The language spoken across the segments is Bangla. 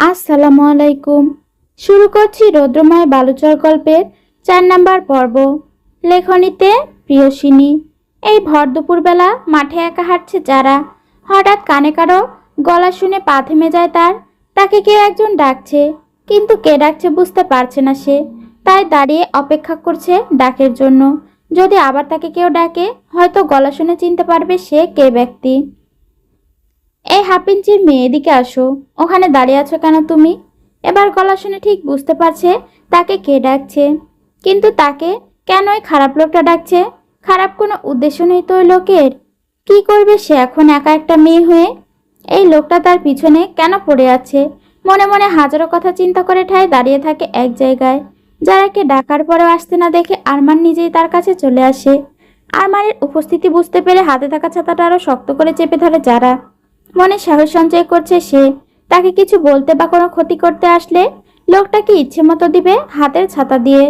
আসসালামু আলাইকুম। শুরু করছি রৌদ্রময় বালুচর গল্পের 4 নম্বর পর্ব। লেখনীতে প্রিয়সিনী। এই ভর দুপুরবেলা মাঠে একা হাঁটছে যারা। হঠাৎ কানে কারো গলা শুনে পা থেমে যায় তার। তাকে কেউ একজন ডাকছে, কিন্তু কে ডাকছে বুঝতে পারছে না সে। তাই দাঁড়িয়ে অপেক্ষা করছে ডাকের জন্য। যদি আবার তাকে কেউ ডাকে, হয়তো গলা শুনে চিনতে পারবে সে কে ব্যক্তি। এই হাফ ইঞ্চির মেয়ে, এদিকে আসো। ওখানে দাঁড়িয়ে আছো কেন তুমি? এবার গলা শুনে ঠিক বুঝতে পারছে তাকে কে ডাকছে, কিন্তু তাকে কেন ওই খারাপ লোকটা ডাকছে? খারাপ কোনো উদ্দেশ্য নেই তো ওই লোকের। কি করবে সে এখন একা একটা মেয়ে হয়ে? এই লোকটা তার পিছনে কেন পড়ে আছে? মনে মনে হাজারো কথা চিন্তা করে ঠায় দাঁড়িয়ে থাকে এক জায়গায়। যারাকে ডাকার পরেও আসতে না দেখে আরমান নিজেই তার কাছে চলে আসে। আরমানের উপস্থিতি বুঝতে পেরে হাতে থাকা ছাতাটা আরো শক্ত করে চেপে ধরে যারা। মনে সাহস সঞ্চয় করছে সে। তাকে কিছু বলতে বা কোনো ক্ষতি করতে আসলে লোকটাকে ইচ্ছে মতো দিবে হাতের ছাতা দিয়ে।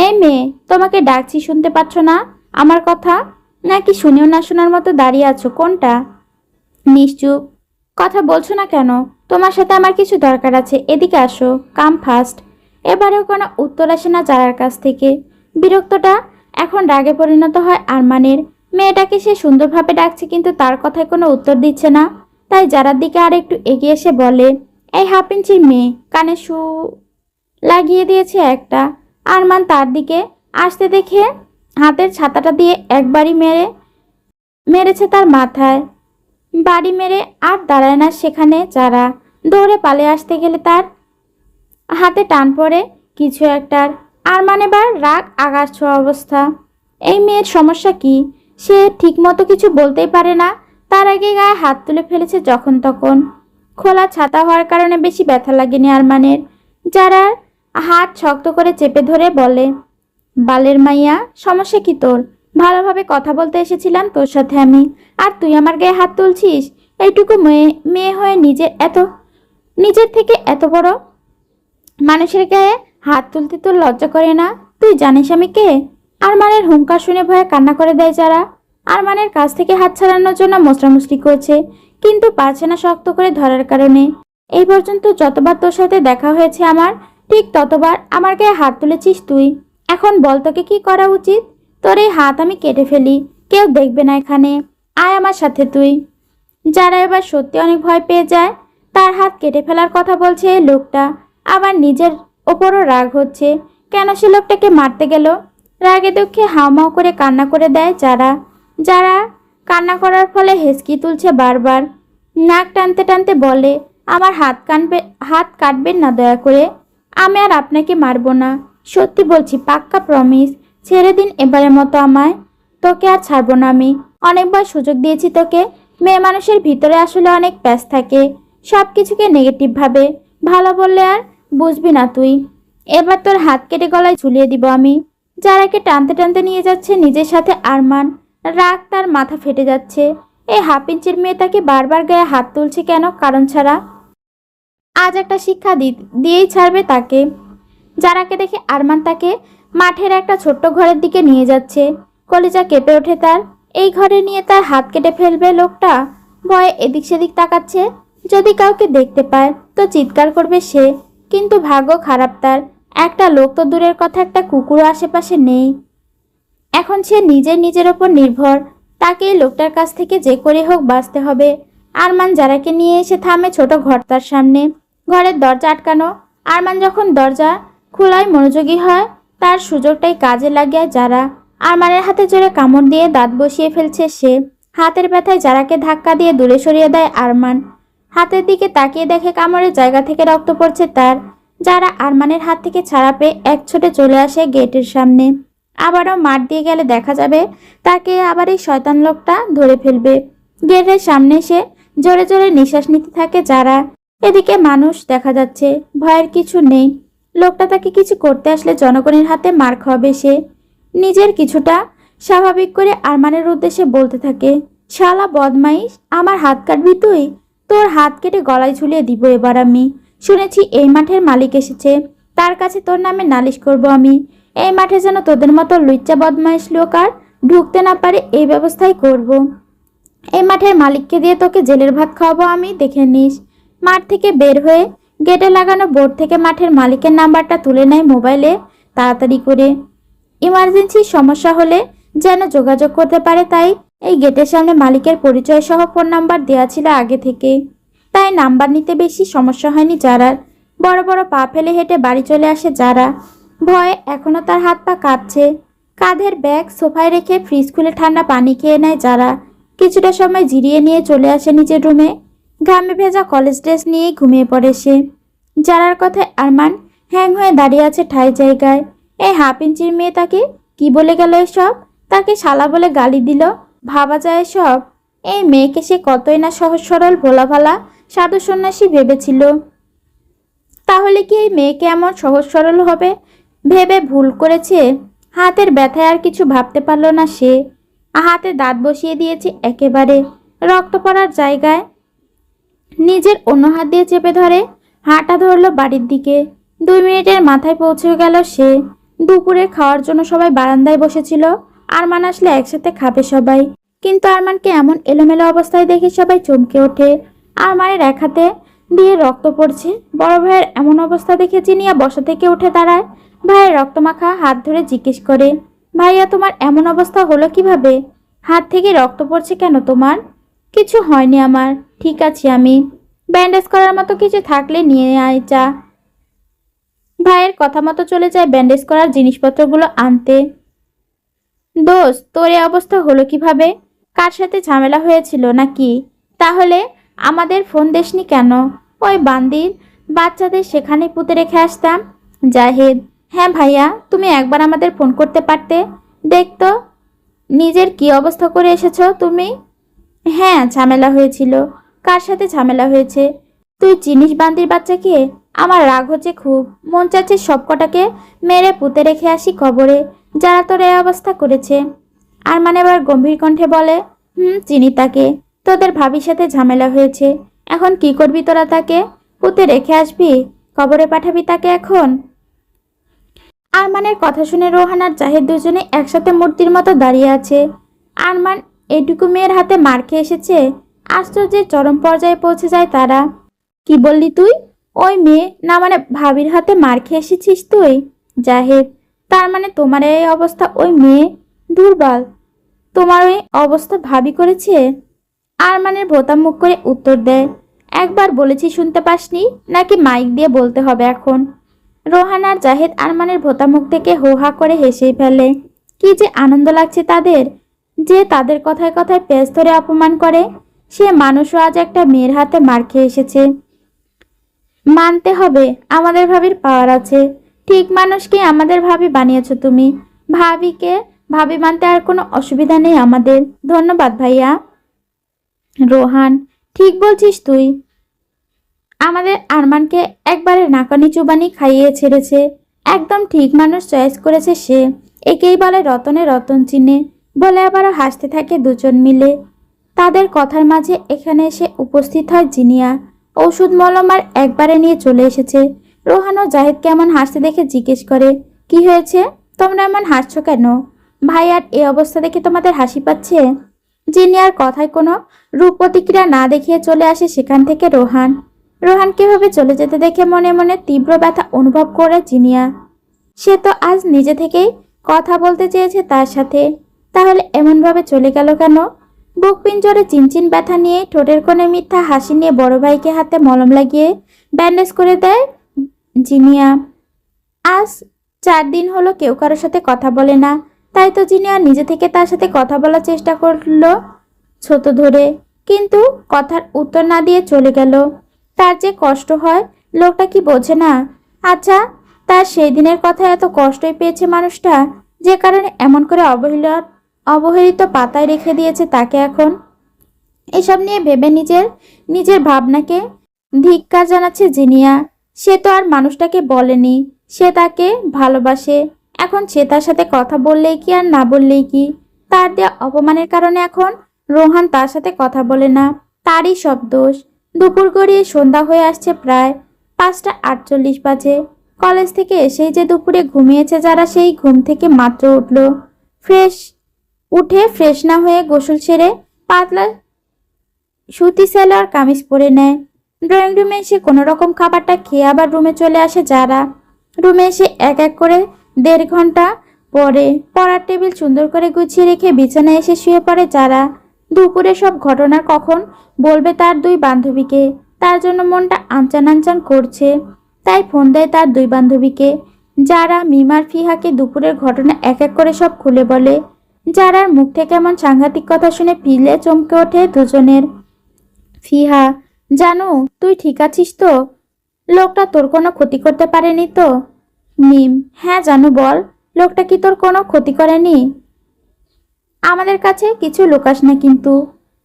এই মেয়ে, তোমাকে ডাকছি, শুনতে পাচ্ছ না আমার কথা? নাকি শুনেও না শোনার মতো দাঁড়িয়ে আছো? কোনটা? নিশ্চুপ। কথা বলছো না কেন? তোমার সাথে আমার কিছু দরকার আছে, এদিকে আসো, কাম ফাস্ট। এবারেও কোনো উত্তর আসে না যারার কাছ থেকে। বিরক্তটা এখন রাগে পরিণত হয় আরমানের। মেয়েটাকে সে সুন্দরভাবে ডাকছে, কিন্তু তার কথায় কোনো উত্তর দিচ্ছে না। তাই যারার দিকে আর একটু এগিয়ে এসে বলে, এই হাফ ইঞ্চির মেয়ে, কানে লাগিয়ে দিয়েছে একটা। আরমান তার দিকে আসতে দেখে হাতের ছাতাটা দিয়ে একবারই মেরেছে তার মাথায়। বাড়ি মেরে আর দাঁড়ায় না সেখানে যারা। দৌড়ে পালিয়ে আসতে গেলে তার হাতে টান পড়ে কিছু একটার। আরমান এবার রাগ আগাছ ছোঁয়া অবস্থা। এই মেয়ের সমস্যা কি? সে ঠিকমতো কিছু বলতেই পারে না, তার আগে গায়ে হাত তুলে ফেলেছে যখন তখন। খোলা ছাতা হওয়ার কারণে বেশি ব্যথা লাগেনি আরমানের। যারার হাত শক্ত করে চেপে ধরে বলে, বালের মাইয়া, সমস্যা কি তোর? ভালোভাবে কথা বলতে এসেছিলাম তোর সাথে আমি, আর তুই আমার গায়ে হাত তুলছিস? এইটুকু মেয়ে মেয়ে হয়ে নিজের থেকে এত বড় মানুষের গায়ে হাত তুলতে তোর লজ্জা করে না? তুই জানিস আমি কে? আরমানের হুঙ্কার শুনে ভয়ে কান্না করে দেয় যারা। আরমানের কাছ থেকে হাত ছাড়ানোর জন্য মোচড়ামুচড়ি করছে, কিন্তু পারছে না শক্ত করে ধরার কারণে। এই পর্যন্ত যতবার তোর সাথে দেখা হয়েছে আমার, ঠিক ততবার আমার গায়ে হাত তুলেছিস তুই। এখন বল তোকে কি করা উচিত? তোর এই হাত আমি কেটে ফেলি, কেউ দেখবে না এখানে। আয় আমার সাথে তুই। যারা এবার সত্যি অনেক ভয় পেয়ে যায়। তার হাত কেটে ফেলার কথা বলছে এই লোকটা, আবার নিজের ওপরও রাগ হচ্ছে। কেন সে লোকটাকে মারতে গেল? রাগে দুঃখে হাউমাউ করে কান্না করে দেয় যারা। যারা কান্না করার ফলে হেসকি তুলছে বারবার। নাক টানতে টানতে বলে, আমার হাত কাটবেন না দয়া করে। আমি আর আপনাকে মারবো না, সত্যি বলছি, পাক্কা প্রমিস। ছেড়ে দিন এবারের মতো আমায়। তোকে আর ছাড়বো না আমি। অনেকবার সুযোগ দিয়েছি তোকে। মেয়ে মানুষের ভিতরে আসলে অনেক প্যাচ থাকে, সব কিছুকে নেগেটিভ ভাবে। ভালো বললে আর বুঝবি না তুই। এবার তোর হাত কেটে গলায় ঝুলিয়ে দিব আমি। যারাকে টানতে টানতে নিয়ে যাচ্ছে নিজের সাথে আরমান। রাগ তার মাথা ফেটে যাচ্ছে। এই হাফ ইঞ্চির মেয়ে তাকে বারবার গায়ে হাত তুলছে কেন, কারণ ছাড়া? আজ একটা শিক্ষা দিয়েই ছাড়বে তাকে। যারাকে দেখে আরমান তাকে মাঠের একটা ছোট্ট ঘরের দিকে নিয়ে যাচ্ছে। কলিজা কেঁপে ওঠে তার। এই ঘরে নিয়ে তার হাত কেটে ফেলবে লোকটা। ভয়ে এদিক সেদিক তাকাচ্ছে। যদি কাউকে দেখতে পায় তো চিৎকার করবে সে। কিন্তু ভাগ্য খারাপ তার। একটা লোক তো দূরের কথা, একটা কুকুরও আশেপাশে নেই। এখন সে নিজের ওপর নির্ভর। তাকে এই লোকটার কাছ থেকে যে করে হোক বাঁচতে হবে। আরমান যারাকে নিয়ে এসে থামে ছোট ঘরটার সামনে। ঘরের দরজা আটকানো। আরমান যখন দরজা খোলায় মনোযোগী হয়, তার সুযোগটাই কাজে লাগে যারা। আরমানের হাতে জোরে কামড় দিয়ে দাঁত বসিয়ে ফেলছে সে। হাতের ব্যথায় যারাকে ধাক্কা দিয়ে দূরে সরিয়ে দেয় আরমান। হাতের দিকে তাকিয়ে দেখে কামড়ের জায়গা থেকে রক্ত পড়ছে তার। যারা আরমানের হাত থেকে ছাড়া পেয়ে এক ছোটে চলে আসে গেটের সামনে। আবারও মাঠ দিয়ে গেলে দেখা যাবে তাকে আবার এই শয়তান লোকটা ধরে ফেলবে। গেটের সামনে এসে জোরে জোরে নিঃশ্বাস নিতে থাকে যারা। এদিকে মানুষ দেখা যাচ্ছে, ভয়ের কিছু নেই। লোকটা তাকে কিছু করতে আসলে জনগণের হাতে মার খাওয়াবে সে। নিজের কিছুটা স্বাভাবিক করে আরমানের উদ্দেশ্যে বলতে থাকে, শালা বদমাইশ, আমার হাত কাটবি তুই? তোর হাত কেটে গলায় ঝুলিয়ে দিব এবার আমি। শুনেছি এই মাঠের মালিক এসেছে, তার কাছে তোর নামে নালিশ করব আমি। এই মাঠে যেন তোদের মতো লুচ্চা বদমাইশ লোক আর ঢুকতে না পারে, এই ব্যবস্থাই করব। এই মাঠের মালিককে দিয়ে তোকে জেলের ভাত খাওয়াবো আমি, দেখে নিস। মাঠ থেকে বের হয়ে গেটে লাগানো বোর্ড থেকে মাঠের মালিকের নাম্বারটা তুলে নেয় মোবাইলে তাড়াতাড়ি করে। ইমার্জেন্সি সমস্যা হলে যেন যোগাযোগ করতে পারে, তাই এই গেটের সামনে মালিকের পরিচয় সহ ফোন নাম্বার দেওয়া ছিল আগে থেকে। তাই নাম্বার নিতে বেশি সমস্যা হয়নি যারার। বড় বড় পা ফেলে হেঁটে বাড়ি চলে আসে যারা। ভয়ে এখনো তার হাত পা কাঁপছে। কাঁধের ব্যাগ সোফায় রেখে ফ্রিজ খুলে ঠান্ডা পানি খেয়ে নেয় যারা। কিছুটা সময় জিরিয়ে নিয়ে চলে আসে নিজের রুমে। ঘামে ভেজা কলেজ ড্রেস নিয়েই ঘুমিয়ে পড়ে সে। যারার কথায় আরমান হ্যাং হয়ে দাঁড়িয়ে আছে ঠাই জায়গায়। এই হাফ ইঞ্চির মেয়ে তাকে কি বলে গেল এসব? তাকে শালা বলে গালি দিল? ভাবা যায় এসব? এই মেয়েকে সে কতই না সহজ সরল ভোলা ভালা সাধু সন্ন্যাসী ভেবেছিল। তাহলে কি এই মেয়েকে এমন সহজ সরল হবে ভেবে ভুল করেছে? হাতের ব্যথায় আর কিছু ভাবতে পারল না সে। হাতে দাঁত বসিয়ে দিয়েছে একেবারে রক্ত পড়ার জায়গায়। নিজের অন্য হাত দিয়ে চেপে ধরে হাঁটা ধরলো বাড়ির দিকে। 2 মিনিটের মাথায় পৌঁছে গেল সে। দুপুরে খাওয়ার জন্য সবাই বারান্দায় বসেছিল। আরমান আসলে একসাথে খাবে সবাই, কিন্তু আরমানকে এমন এলোমেলো অবস্থায় দেখে সবাই চমকে ওঠে। আরমানের এক হাতে দিয়ে রক্ত পড়ছে। বড় ভাইয়ের এমন অবস্থা দেখে জিনিয়া বসা থেকে উঠে দাঁড়ায়। ভাইয়ের রক্তমাখা হাত ধরে জিজ্ঞেস করে, ভাইয়া তোমার এমন অবস্থা হলো কিভাবে? হাত থেকে রক্ত পড়ছে কেন তোমার? কিছু হয়নি আমার, ঠিক আছি আমি। ব্যান্ডেজ করার মতো কিছু থাকলে নিয়ে আয় যা। ভাইয়ের কথা মতো চলে যায় ব্যান্ডেজ করার জিনিসপত্রগুলো আনতে। দোস্ত, তোর এই অবস্থা হলো কিভাবে? কার সাথে ঝামেলা হয়েছিল নাকি? তাহলে আমাদের ফোন দেসনি কেন? ওই বান্দির বাচ্চাদের সেখানে পুঁতে রেখে আসতাম। জাহেদ: হ্যাঁ ভাইয়া, তুমি একবার আমাদের ফোন করতে পারতে। দেখতো নিজের কি অবস্থা করে এসেছো তুমি। হ্যাঁ, ঝামেলা হয়েছিল। কার সাথে ঝামেলা হয়েছে? তুই চিনিস বান্দির বাচ্চাকে? আমার রাগ হচ্ছে খুব। মন চাচ্ছে সবকটাকে মেরে পুঁতে রেখে আসি কবরে, যারা তোর এই অবস্থা করেছে। আর মানে এবার গম্ভীর কণ্ঠে বলে, চিনি তাকে। তোদের ভাবির সাথে ঝামেলা হয়েছে। এখন কি করবি তোরা? তাকে পুঁতে রেখে আসবি? কবরে পাঠাবি তাকে এখন? আরমানের কথা শুনে রোহান আর জাহিদ দুজনে একসাথে মূর্তির মতো দাঁড়িয়ে আছে। আরমান এটুকু মেয়ের হাতে মার খেয়ে এসেছে। আশ্চর্যের চরম পর্যায়ে পৌঁছে যায় তারা। কি বললি তুই? ওই মেয়ে না মানে ভাবির হাতে মার খেয়ে এসেছিস তুই? জাহেদ: তার মানে তোমার এই অবস্থা ওই মেয়ে? দুর্বল, তোমার ওই অবস্থা ভাবি করেছে? আরমানের ভোতা মুখ করে উত্তর দেয়, একবার বলেছি শুনতে পাসনি নাকি মাইক দিয়ে বলতে হবে এখন? রোহান আর জাহেদ আরমানের ভোতা মুখ থেকে হো হা করে হেসেই ফেলে। কি যে আনন্দ লাগছে তাদের, যে তাদের কথায় কথায় পেঁচ ধরে অপমান করে। সে মানুষও আজ একটা মেয়ের হাতে মার খেয়ে এসেছে। মানতে হবে আমাদের ভাবির পাওয়ার আছে। ঠিক মানুষকে আমাদের ভাবি বানিয়েছো তুমি। ভাবিকে ভাবি মানতে আর কোনো অসুবিধা নেই আমাদের। ধন্যবাদ ভাইয়া। রোহান: ঠিক বলছিস তুই। আমাদের আরমানকে একবারে নাকানি চুবানি খাইয়ে ছেড়েছে। একদম ঠিক মানুষ চয়েস করেছে সে। একেই বলে রতনে রতন চিনে। বলে আবারও হাসতে থাকে দুজন মিলে। তাদের কথার মাঝে এখানে এসে উপস্থিত হয় জিনিয়া। ওষুধ মলম আর একবারে নিয়ে চলে এসেছে। রোহান ও জাহিদ কেমন হাসতে দেখে জিজ্ঞেস করে, কি হয়েছে? তোমরা এমন হাসছো কেন? ভাই আর এই অবস্থা দেখে তোমাদের হাসি পাচ্ছে? জিনিয়ার কথায় কোনো রূপ প্রতিক্রিয়া না দেখিয়ে চলে আসে সেখান থেকে রোহান। রোহানকে ভাবে চলে যেতে দেখে মনে মনে তীব্র ব্যথা অনুভব করে জিনিয়া। সে তো আজ নিজে থেকেই কথা বলতে চেয়েছে তার সাথে, তাহলে এমনভাবে চলে গেল কেন? বুক পিঞ্জরে চিনচিন ব্যথা নিয়ে ঠোঁটের কোণে মিথ্যা হাসি নিয়ে বড় ভাইকে হাতে মলম লাগিয়ে ব্যান্ডেজ করে দেয় জিনিয়া। আজ 4 দিন হলো কেউ কারোর সাথে কথা বলে না, তাই তো জিনিয়া নিজে থেকে তার সাথে কথা বলার চেষ্টা করলো ছোট ধরে, কিন্তু কথার উত্তর না দিয়ে চলে গেল। তার যে কষ্ট হয় লোকটা কি বোঝে না? আচ্ছা, তার সেই দিনের কথা এত কষ্টই পেয়েছে মানুষটা, যে কারণে এমন করে অবহেলিত পাতায় রেখে দিয়েছে তাকে এখন। এসব নিয়ে ভেবে নিজের ভাবনাকে ধিক্কার জানাচ্ছে জিনিয়া। সে তো আর মানুষটাকে বলেনি সে তাকে ভালোবাসে। এখন সে তার সাথে কথা বললেই কি আর না বললেই কি? তার দেওয়া অপমানের কারণে এখন রোহান তার সাথে কথা বলে না। তারই সব দোষ। দুপুর গড়িয়ে সন্ধ্যা হয়ে আসছে, প্রায় 5:48 বাজে। কলেজ থেকে এসেই যে দুপুরে ঘুমিয়েছে যারা, সেই ঘুম থেকে মাত্র উঠে ফ্রেশ না হয়ে গোসল সেরে পাতলা সুতি সালোয়ার কামিজ পরে নেয়। ড্রয়িং রুমে এসে কোনো রকম খাবারটা খেয়ে আবার রুমে চলে আসে যারা। রুমে এসে এক এক করে 1.5 ঘন্টা পরে পড়ার টেবিল সুন্দর করে গুছিয়ে রেখে বিছানায় এসে শুয়ে পড়ে যারা। দুপুরে সব ঘটনার কখন বলবে তার 2 বান্ধবীকে, তার জন্য মনটা আনচান আনচান করছে। তাই ফোন দেয় তার 2 বান্ধবীকে। যারা মিমার ফিহাকে দুপুরের ঘটনা এক এক করে সব খুলে বলে। যারার মুখ থেকে এমন সাংঘাতিক কথা শুনে পিলে চমকে ওঠে দুজনের। ফিহা, জানু তুই ঠিক আছিস তো? লোকটা তোর কোনো ক্ষতি করতে পারেনি তো? মিম, হ্যাঁ জানু বল, লোকটা কি তোর কোনো ক্ষতি করেনি? আমাদের কাছে কিছু লুকাস না কিন্তু।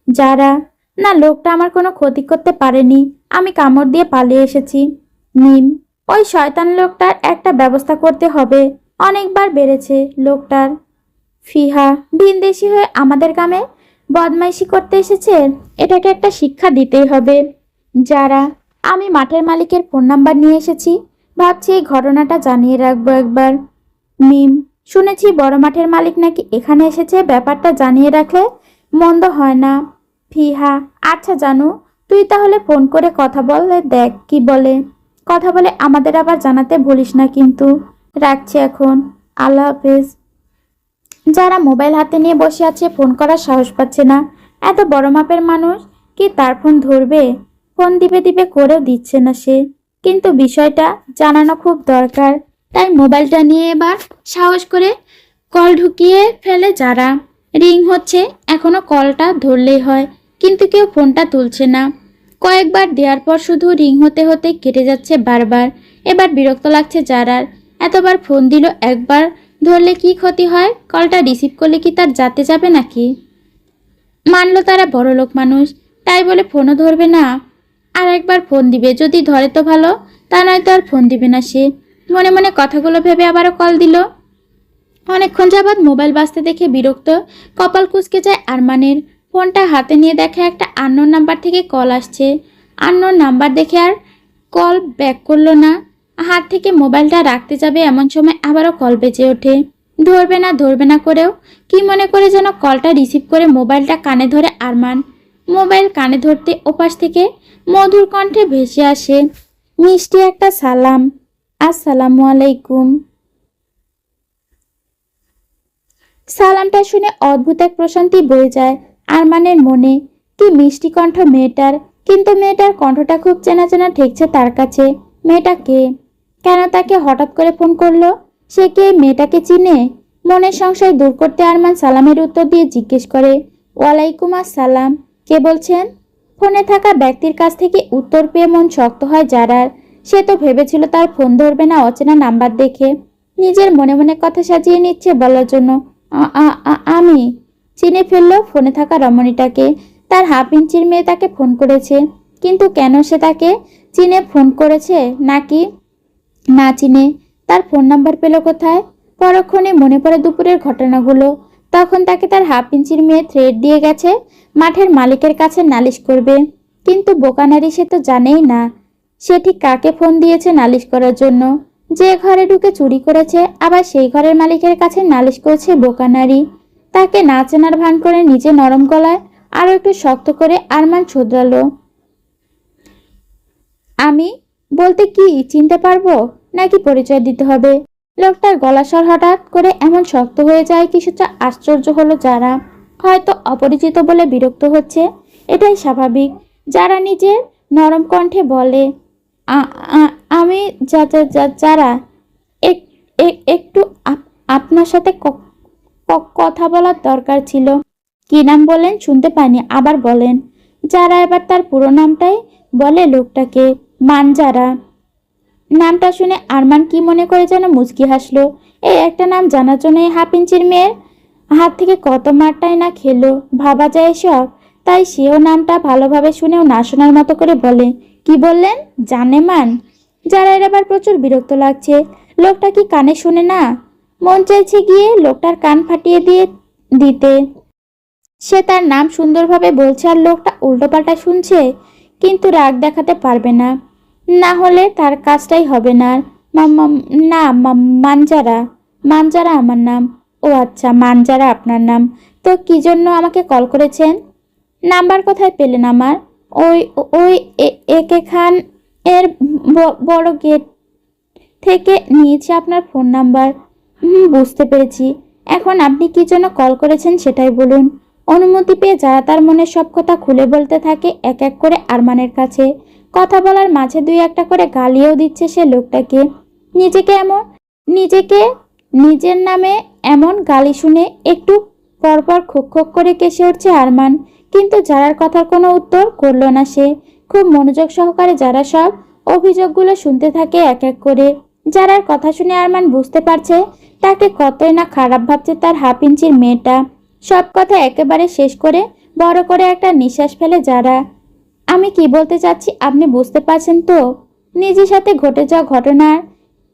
যারা, না লোকটা আমার কোনো ক্ষতি করতে পারেনি, আমি কামড় দিয়ে পালিয়ে এসেছি। মিম, ওই শয়তান লোকটার একটা ব্যবস্থা করতে হবে, অনেকবার বেড়েছে লোকটার। ফিহা, ভিনদেশি হয়ে আমাদের গ্রামে বদমাইশি করতে এসেছে, এটাকে একটা শিক্ষা দিতেই হবে। যারা, আমি মাঠের মালিকের ফোন নাম্বার নিয়ে এসেছি, ভাবছি এই ঘটনাটা জানিয়ে রাখবো একবার। মিম, শুনেছি বড় মাঠের মালিক নাকি এখানে এসেছে, ব্যাপারটা জানিয়ে রাখলে মন্দ হয় না। ফিহা, আচ্ছা জানু, তুই তাহলে ফোন করে কথা বলে দেখ কি বলে। কথা বলে আমাদের আবার জানাতে ভুলিস না কিন্তু। রাখছি এখন, আল্লাহ হাফেজ। যারা মোবাইল হাতে নিয়ে বসে আছে, ফোন করার সাহস পাচ্ছে না। এত বড় মাপের মানুষ কি তার ফোন ধরবে? ফোন দিবে দিবে করেও দিচ্ছে না সে, কিন্তু বিষয়টা জানানো খুব দরকার। তাই মোবাইলটা নিয়ে এবার সাহস করে কল ঢুকিয়ে ফেলে যারা। রিং হচ্ছে, এখনো কলটা ধরলেই হয়, কিন্তু কেউ ফোনটা তুলছে না। কয়েকবার দেওয়ার পর শুধু রিং হতে হতে কেটে যাচ্ছে বারবার। এবার বিরক্ত লাগছে যারার। এতবার ফোন দিল, একবার ধরলে কি ক্ষতি হয়? কলটা রিসিভ করলে কি তার যাতে যাবে নাকি? মানলো তারা বড়লোক মানুষ, তাই বলে ফোনও ধরবে না। আর একবার ফোন দিবে, যদি ধরে তো ভালো, তা নয়তো আর ফোন দিবে না সে। মনে মনে কথাগুলো ভেবে আবারও কল দিল। অনেকক্ষণ যাবৎ মোবাইল বাজতে দেখে বিরক্ত কপাল কুঁচকে যায় আরমানের। ফোনটা হাতে নিয়ে দেখে একটা আননোন নাম্বার থেকে কল আসছে। আননোন নাম্বার দেখে আর কল ব্যাক করলো না। হাত থেকে মোবাইলটা রাখতে যাবে এমন সময় আবারও কল বেজে ওঠে। ধরবে না করেও কি মনে করে যেন কলটা রিসিভ করে মোবাইলটা কানে ধরে আরমান। মোবাইল কানে ধরতে ওপাশ থেকে মধুর কণ্ঠে ভেসে আসে মিষ্টি একটা সালাম, আসসালামু আলাইকুম। সালামটা শুনে অদ্ভুত এক প্রশান্তি বয়ে যায় আরমানের মনে। কি মিষ্টি কণ্ঠ মেয়েটার, কিন্তু মেয়েটার কণ্ঠটা খুব চেনা চেনা ঠেকছে তার কাছে। মেয়েটা কে? কেন তাকে হঠাৎ করে ফোন করলো? সে কি এই মেয়েটাকে চিনে? মনের সংশয় দূর করতে আরমান সালামের উত্তর দিয়ে জিজ্ঞেস করে, ওয়ালাইকুম আসসালাম, কে বলছেন? ফোনে থাকা ব্যক্তির কাছ থেকে উত্তর পেয়ে মন শক্ত হয় যারার। সে তো ভেবেছিল তার ফোন ধরবে না অচেনা নাম্বার দেখে। নিজের মনে মনে কথা সাজিয়ে নিচ্ছে বলার জন্য, আমি চিনে ফেললো ফোনে থাকা রমণীটাকে। তার 1/2 ইঞ্চির মেয়ে তাকে ফোন করেছে, কিন্তু কেন সে তাকে চিনে ফোন করেছে? নাকি না চিনে তার ফোন নাম্বার পেল কোথায়? পরক্ষণে মনে পড়ে দুপুরের ঘটনাগুলো। তখন তাকে তার 1/2 ইঞ্চির মেয়ে থ্রেড দিয়ে গেছে মাঠের মালিকের কাছে নালিশ করবে। কিন্তু বোকা নারী, সে তো জানেই না সে ঠিক কাকে ফোন দিয়েছে নালিশ করার জন্য। যে ঘরে ঢুকে চুরি করেছে, আবার সেই ঘরের মালিকের কাছে নালিশ করছে বোকা নারী। তাকে না চেনার ভান করে নিজে নরম গলায় আরো একটু শক্ত করে আরমান শুধরালো, আমি বলতে কি চিনতে পারবো নাকি পরিচয় দিতে হবে? লোকটার গলা স্বর হঠাৎ করে এমন শক্ত হয়ে যায়, কিছুটা আশ্চর্য হলো যারা। হয়তো অপরিচিত বলে বিরক্ত হচ্ছে, এটাই স্বাভাবিক। যারা নিজের নরম কণ্ঠে বলে, আমি যারা একটু আপনার সাথে কথা বলার দরকার ছিল। কি নাম বলেন? শুনতে পাইনি, আবার বলেন। যারা এবার তার পুরো নামটাই বলে লোকটাকে, মানজারা। নামটা শুনে আরমান কি মনে করে যেন মুচকি হাসলো। এই একটা নাম জানার জন্য 1/2 ইঞ্চির মেয়ের হাত থেকে কত মারটাই না খেলো, ভাবা যায় এসব। তাই সেও নামটা ভালোভাবে শুনেও না শোনার মতো করে বলে, কি বললেন? জানেমান? যারা এবার প্রচুর বিরক্ত লাগছে। লোকটা কি কানে শুনে না? মন চাইছে গিয়ে লোকটার কান ফাটিয়ে দিতে। সে তার নাম সুন্দরভাবে বলছে আর লোকটা উল্টোপাল্টা শুনছে, কিন্তু রাগ দেখাতে পারবে না, না হলে তার কাজটাই হবে না। না, মানজারা। মানজারা আমার নাম। ও আচ্ছা, মানজারা আপনার নাম। তো কি জন্য আমাকে কল করেছেন? নাম্বার কোথায় পেলেন আমার? ওই ওই একে খান এর বড় গেট থেকে নিয়েছি আপনার ফোন নাম্বার। বুঝতে পেরেছি। এখন আপনি কি জন্য কল করেছেন সেটাই বলুন। অনুমতি পেয়ে যারা তার মনের সব কথা খুলে বলতে থাকে এক এক করে আরমানের কাছে। কথা বলার মাঝে দুই একটা করে গালিও দিচ্ছে সে লোকটাকে। নিজেকে নিজের নামে এমন গালি শুনে একটু পরপর খোক খোক করে কেসে উঠছে আরমান। কিন্তু যারার কথার কোনো উত্তর করল না সে। খুব মনোযোগ সহকারে যারা সব অভিযোগগুলো শুনতে থাকে এক এক করে। যারার কথা শুনে আরমান বুঝতে পারছে তাকে কতই না খারাপ ভাবছে তার হাফ ইঞ্চির মেয়েটা। সব কথা একেবারে শেষ করে বড় করে একটা নিঃশ্বাস ফেলে যারা। আমি কি বলতে চাচ্ছি আপনি বুঝতে পারছেন তো? নিজের সাথে ঘটে যাওয়া ঘটনার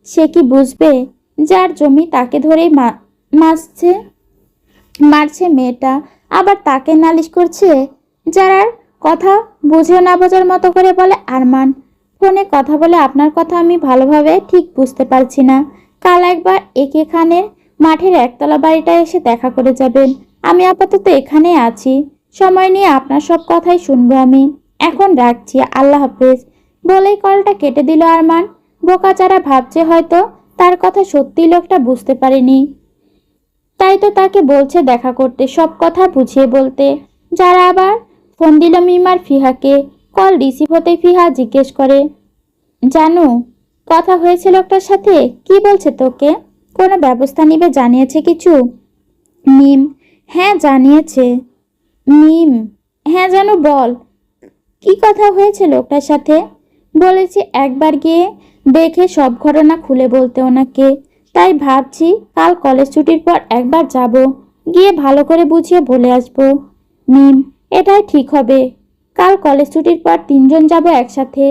সে কি বুঝবে? যার জমি তাকে ধরেই মারছে মেয়েটা, আবার তাকে নালিশ করছে। যারার কথা বুঝেও না বোঝার মতো করে বলে আরমান, ফোনে কথা বলে আপনার কথা আমি ভালোভাবে ঠিক বুঝতে পারছি না। কাল একবার একে খানের মাঠের একতলা বাড়িটায় এসে দেখা করে যাবেন। আমি আপাতত এখানে আছি। সময় নিয়ে আপনার সব কথাই শুনবো আমি। এখন রাখছি, আল্লাহ হাফেজ। বলেই কলটা কেটে দিল আরমান। বোকাচারা ভাবছে হয়তো তার কথা সত্যি লোকটা বুঝতে পারেনি, তাই তো তাকে বলছে দেখা করতে, সব কথা বুঝিয়ে বলতে। যারা আবার ফোন দিল মিমার ফিহাকে। কল রিসিভ হতে ফিহা জিজ্ঞেস করে, জানু কথা হয়েছে লোকটার সাথে? কি বলছে তোকে? কোনো ব্যবস্থা নিবে জানিয়েছে কিছু? মিম, হ্যাঁ জানিয়েছে। মিম, হ্যাঁ জানু বল, কি কথা হয়েছে লোকটার সাথে? বলেছি একবার গিয়ে দেখে সব ঘটনা খুলে বলতে ওনাকে। তাই ভাবছি কাল কলেজ ছুটির পর একবার যাব, গিয়ে ভালো করে বুঝিয়ে বলে আসবো। মিম, এটাই ঠিক হবে। কাল কলেজ ছুটির পর তিনজন যাব একসাথে।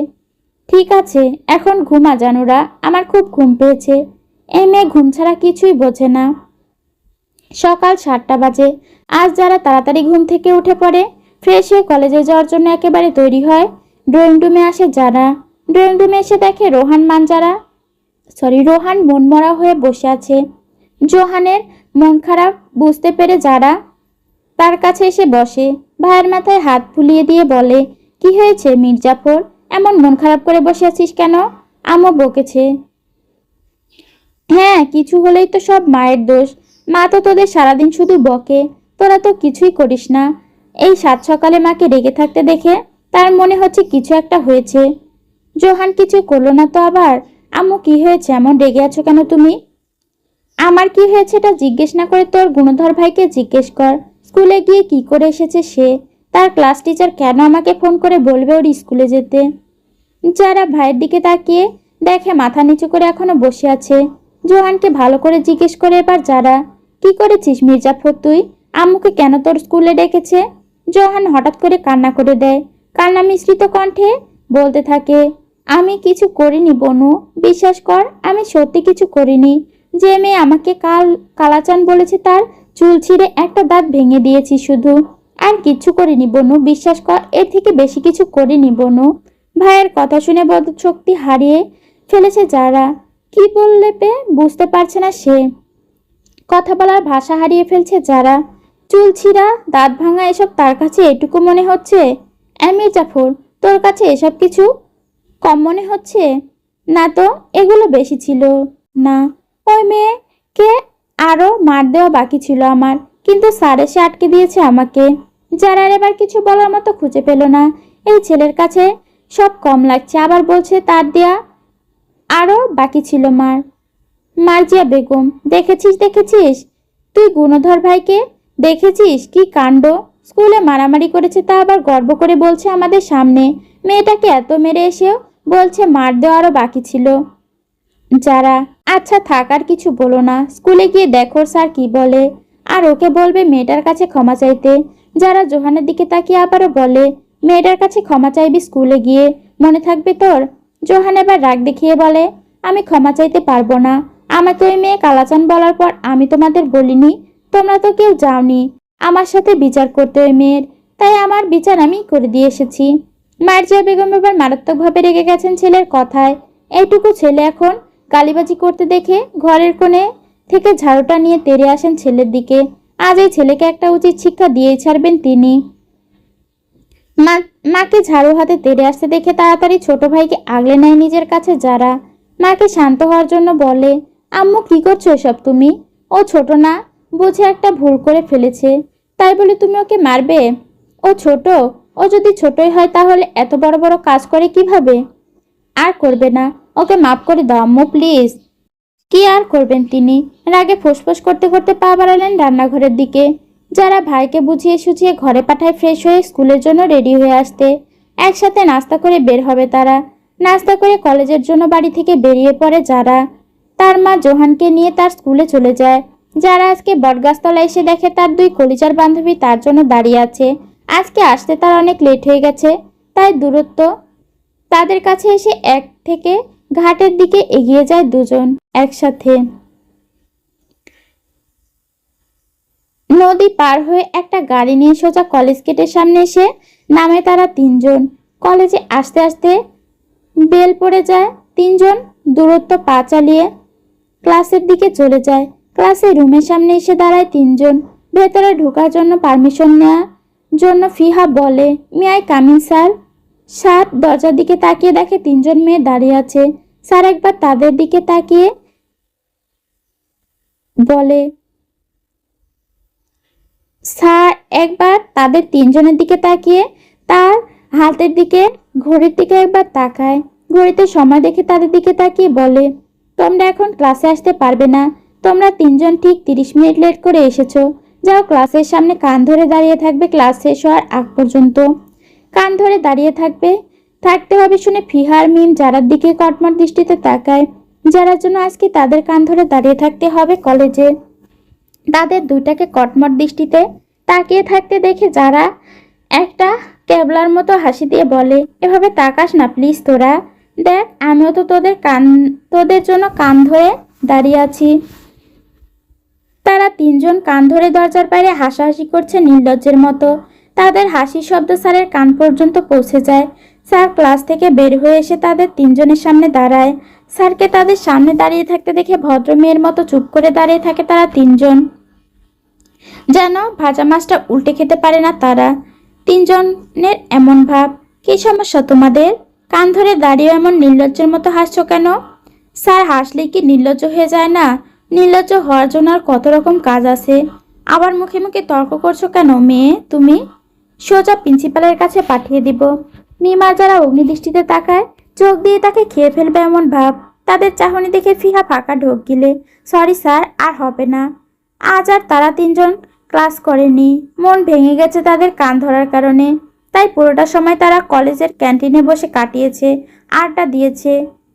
ঠিক আছে, এখন ঘুমা জানুরা, আমার খুব ঘুম পেয়েছে। এই মেয়ে ঘুম ছাড়া কিছুই বোঝে না। সকাল 7টা বাজে। আজ যারা তাড়াতাড়ি ঘুম থেকে উঠে পড়ে, ফ্রেশ হয়ে কলেজে যাওয়ার জন্য একেবারে তৈরি হয়। ড্রয়িং রুমে আসে যারা। ড্রয়িং রুমে এসে দেখে রোহান মনমরা হয়ে বসে আছে। জোহানের মন খারাপ বুঝতে পেরে যারা তার কাছে এসে বসে। ভাইয়ের মাথায় হাত ফুলিয়ে দিয়ে বলে, কি হয়েছে মির্জাফর, এমন মন খারাপ করে বসে আছিস কেন? আম্মু বকেছে। হ্যাঁ, কিছু হলেই তো সব মায়ের দোষ। মা তো তোদের সারাদিন শুধু বকে, তোরা তো কিছুই করিস না। এই সাত সকালে মাকে রেগে থাকতে দেখে তার মনে হচ্ছে কিছু একটা হয়েছে। জোহান কিছু করলো না তো আবার? আম্মু কি হয়েছে, এমন রেগে আছো কেন তুমি? আমার কি হয়েছে এটা জিজ্ঞেস না করে তোর গুণধর ভাইকে জিজ্ঞেস কর। স্কুলে গিয়ে কি করে এসেছে সে। তার ক্লাস টিচার কেন আমাকে ফোন করে বলবে ওর স্কুলে যেতে? যারা ভাইয়ের দিকে তাকিয়ে দেখে মাথা নিচু করে এখনো বসে আছে। জোহানকে ভালো করে জিজ্ঞেস করে এবার যারা, কি করেছিস মির্জাফর তুই? আম্মুকে কেন তোর স্কুলে ডেকেছে? জোহান হঠাৎ করে কান্না করে দেয়। কান্না মিশ্রিত কণ্ঠে বলতে থাকে, আমি কিছু করিনি বনু, বিশ্বাস কর আমি সত্যি কিছু করিনি। যে মেয়ে আমাকে কাল কালাচান বলেছে তার চুল ছিঁড়ে একটা দাঁত ভেঙে দিয়েছি শুধু। আর কিচ্ছু করিনি বনু, বিশ্বাস কর, এর থেকে বেশি কিছু করিনি বনু। ভাইয়ের কথা শুনে বোধশক্তি হারিয়ে ফেলেছে যারা। কি বললে বুঝতে পারছে না সে। কথা বলার ভাষা হারিয়ে ফেলছে যারা। চুল ছিঁড়া, দাঁত ভাঙা এসব তার কাছে এটুকু মনে হচ্ছে? মির্জাফর, তোর কাছে এসব কিছু কম মনে হচ্ছে? না তো, এগুলো বেশি ছিল না। ওই মেয়েকে আরো মার দেওয়া বাকি ছিল আমার, কিন্তু স্যার এসে আটকে দিয়েছে আমাকে। যারা এবার কিছু বলার মতো খুঁজে পেল না। এই ছেলের কাছে সব কম লাগছে, আবার বলছে তার দেয়া আরো বাকি ছিল মার। মার্জিয়া বেগম, দেখেছিস তুই গুণধর ভাইকে? দেখেছিস কি কাণ্ড? স্কুলে মারামারি করেছে, তা আবার গর্ব করে বলছে আমাদের সামনে। মেয়েটাকে এত মেরে এসেও বলছে মার দেওয়া আরো বাকি ছিল। যারা, আচ্ছা থাক আর কিছু বলো না, স্কুলে গিয়ে দেখো স্যার কি বলে। আর ওকে বলবে মেয়েটার কাছে ক্ষমা চাইতে। যারা জোহানের দিকে তাকিয়ে আবারও বলে, মেয়েটার কাছে ক্ষমা চাইবি স্কুলে গিয়ে, মনে থাকবে তোর? জোহান এবার রাগ দেখিয়ে বলে, আমি ক্ষমা চাইতে পারবো না। আমাকে ওই মেয়ে কালাচান বলার পর আমি তোমাদের বলিনি? তোমরা তো কেউ যাওনি আমার সাথে বিচার করতে ওই মেয়ের, তাই আমার বিচার আমি করে দিয়ে এসেছি। মার্জিয়া বেগম এবার মারাত্মকভাবে রেগে গেছেন ছেলের কথায়। এইটুকু ছেলে এখন গালিবাজি করতে দেখে ঘরের কোণে থেকে ঝাড়ুটা নিয়ে তেড়ে আসেন ছেলের দিকে। আজ এই ছেলেকে একটা উচিত শিক্ষা দিয়ে ছাড়বেন তিনি। মা মাকে ঝাড়ু হাতে তেড়ে আসতে দেখে তাড়াতাড়ি ছোট ভাইকে আগলে নেয় নিজের কাছে যারা। মাকে শান্ত হওয়ার জন্য বলে, আম্মু কি করছো এসব তুমি? ও ছোট না, বুঝে একটা ভুল করে ফেলেছে, তাই বলে তুমি ওকে মারবে? ও ছোট, ও যদি ছোটই হয় তাহলে এত বড় বড় কাজ করে কিভাবে? আর করবে না, ওকে মাফ করে দাও আম্মু প্লিজ। কি আর করবেন তিনি, রাগে ফুসফুস করতে করতে পা বাড়ালেন রান্নাঘরের দিকে। যারা ভাইকে বুঝিয়ে সুঝিয়ে ঘরে পাঠায় ফ্রেশ হয়ে স্কুলের জন্য রেডি হয়ে আসতে। একসাথে নাস্তা করে বের হবে তারা। নাস্তা করে কলেজের জন্য বাড়ি থেকে বেরিয়ে পড়ে যারা। তার মা জোহানকে নিয়ে তার স্কুলে চলে যায়। যারা আজকে বটগাছতলায় এসে দেখে তার দুই কলিজার বান্ধবী তার জন্য দাঁড়িয়ে আছে। আজকে আসতে তার অনেক লেট হয়ে গেছে, তাই দূরত্ব তাদের কাছে এসে এক থেকে ঘাটের দিকে এগিয়ে যায় দুজন একসাথে। নদী পার হয়ে একটা গাড়ি নিয়ে সোজা কলেজ গেটের সামনে এসে নামে তারা তিনজন। কলেজে আসতে আসতে বেল পড়ে যায়। তিনজন দূরত্ব পা চালিয়ে ক্লাসের দিকে চলে যায়। ক্লাসের রুমের সামনে এসে দাঁড়ায় তিনজন। ভেতরে ঢোকার জন্য পারমিশন নেওয়ার জন্য ফিহা বলে, may I coming sir? Sir দরজার দিকে তাকিয়ে দেখে তিনজন মেয়ে দাঁড়িয়ে আছে। স্যার একবার তাদের দিকে তাকিয়ে বলে, স্যার একবার তাদের তিনজনের দিকে তাকিয়ে তার হাতের দিকে ঘড়ির দিকে একবার তাকায়। ঘড়িতে সময় দেখে তাদের দিকে তাকিয়ে বলে, তোমরা এখন ক্লাসে আসতে পারবে না। তোমরা তিনজন ঠিক 30 মিনিট লেট করে এসেছো। যাও ক্লাসের সামনে কান ধরে দাঁড়িয়ে থাকবে ক্লাস শেষ হওয়ার আগ পর্যন্ত। কান ধরে দাঁড়িয়ে থাকতে হবে শুনে ফিহার মিম যারার দিকে কটমট দৃষ্টিতে তাকায়। যারার জন্য আজকে তাদের কান ধরে দাঁড়িয়ে থাকতে হবে কলেজে। তাদের দুইটাকে কটমট দৃষ্টিতে তাকিয়ে থাকতে দেখে যারা একটা ক্যাবলার মতো হাসি দিয়ে বলে, এভাবে তাকাস না প্লিজ তোরা। দেখ আমিও তো তোদের জন্য কান ধরে দাঁড়িয়ে আছি। তারা তিনজন কান ধরে দরজার বাইরে হাসাহাসি করছে নির্লজ্জের মতো। তাদের হাসির শব্দ স্যারের কান পর্যন্ত পৌঁছে যায়। স্যার ক্লাস থেকে বের হয়ে এসে তাদের তিনজনের সামনে দাঁড়ায়। স্যারকে তাদের সামনে দাঁড়িয়ে থাকতে দেখে ভদ্র মেয়ের মতো চুপ করে দাঁড়িয়ে থাকে তারা তিনজন, যেন ভাজা মাছটা উল্টে খেতে পারে না তারা। তিনজনের এমন ভাব। কি সমস্যা তোমাদের? কান ধরে দাঁড়িয়ে এমন নির্লজ্জের মতো হাসছো কেন? স্যার হাসলে কি নির্লজ্জ হয়ে যায় না? নির্লজ্জ হওয়ার জন্য আর কত রকম কাজ আছে। আবার মুখে মুখে তর্ক করছো কেন মেয়ে তুমি? সোজা প্রিন্সিপালের কাছে পাঠিয়ে দিব। মিমা যারা অগ্নিদৃষ্টিতে তাকায়, চোখ দিয়ে তাকে খেয়ে ফেলবে এমন ভাব। তাদের চাহনি দেখে ফিহা ফাঁকা ঢোক গিলে, সরি স্যার, আর হবে না। আজ আর তারা তিনজন ক্লাস করেনি। মন ভেঙে গেছে তাদের কান ধরার কারণে। তাই পুরোটা সময় তারা কলেজের ক্যান্টিনে বসে কাটিয়েছে, আড্ডা দিয়েছে।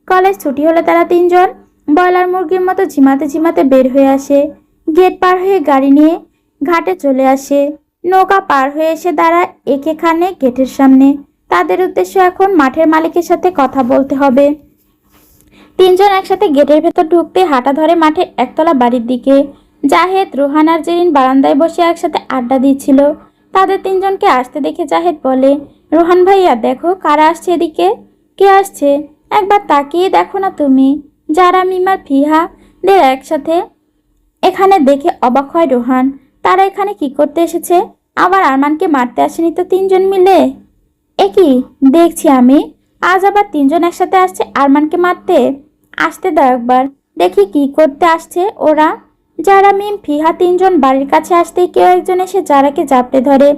কলেজ ছুটি হলে তারা তিনজন ব্রয়লার মুরগির মতো ঝিমাতে ঝিমাতে বের হয়ে আসে। গেট পার হয়ে গাড়ি নিয়ে ঘাটে চলে আসে। নৌকা পার হয়ে এসে দাঁড়ায় এখানে গেটের সামনে। তাদের উদ্দেশ্য এখন মাঠের মালিকের সাথে কথা বলতে হবে। তিনজন একসাথে গেটের ভেতর ঢুকতে হাঁটা ধরে মাঠের একতলা বাড়ির দিকে। জাহেদ, রোহান আর জেরিন বারান্দায় বসে একসাথে আড্ডা দিচ্ছিল। তাদের তিনজনকে আসতে দেখে জাহেদ বলে, রোহান ভাইয়া দেখো কারা আসছে এদিকে। কে আসছে একবার তাকিয়ে দেখো না তুমি। যারা মিমার ফিহাদের একসাথে এখানে দেখে অবাক হয় রোহান। তারা এখানে কি করতে এসেছে? আবার আরমানকে মারতে আসেনি তো তিনজন মিলে? এ কি দেখছি আমি, আজ আবার তিনজন একসাথে আসছে আরমানকে মারতে। আসতে দাও একবার দেখি কি করতে আসছে ওরা। যারা মিম ফিহা তিনজন বাড়ির কাছে আসতেই কেউ একজন এসে যারাকে জাপটে ধরে।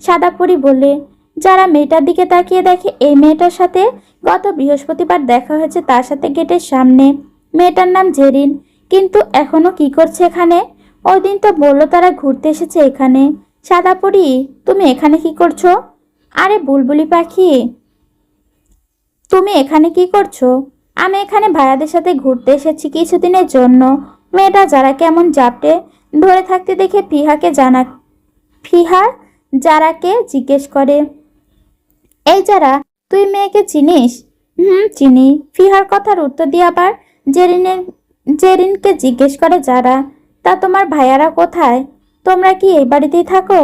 সাদা পরি বলে। যারা মেয়েটার দিকে তাকিয়ে দেখে এই মেয়েটার সাথে গত বৃহস্পতিবার দেখা হয়েছে তার সাথে গেটের সামনে। মেয়েটার নাম জেরিন, কিন্তু এখনো কি করছে এখানে? ওই দিন তো বললো তারা ঘুরতে এসেছে এখানে। সাদা পরি, তুমি এখানে কি করছো? আরে বুলবুলি পাখি, তুমি এখানে কি করছো? আমি এখানে ভাইয়াদের সাথে ঘুরতে এসেছি কিছুদিনের জন্য। মেয়েটা যারা কেমন জাপটে ধরে থাকতে দেখে ফিহা যারাকে জিজ্ঞেস করে, এই যারা, তুই মেয়েকে চিনিস? চিনি। ফিহার কথার উত্তর দিয়ে আবার জেরিনকে জিজ্ঞেস করে যারা, তা তোমার ভাইয়ারা কোথায়? তোমরা কি এই বাড়িতেই থাকো?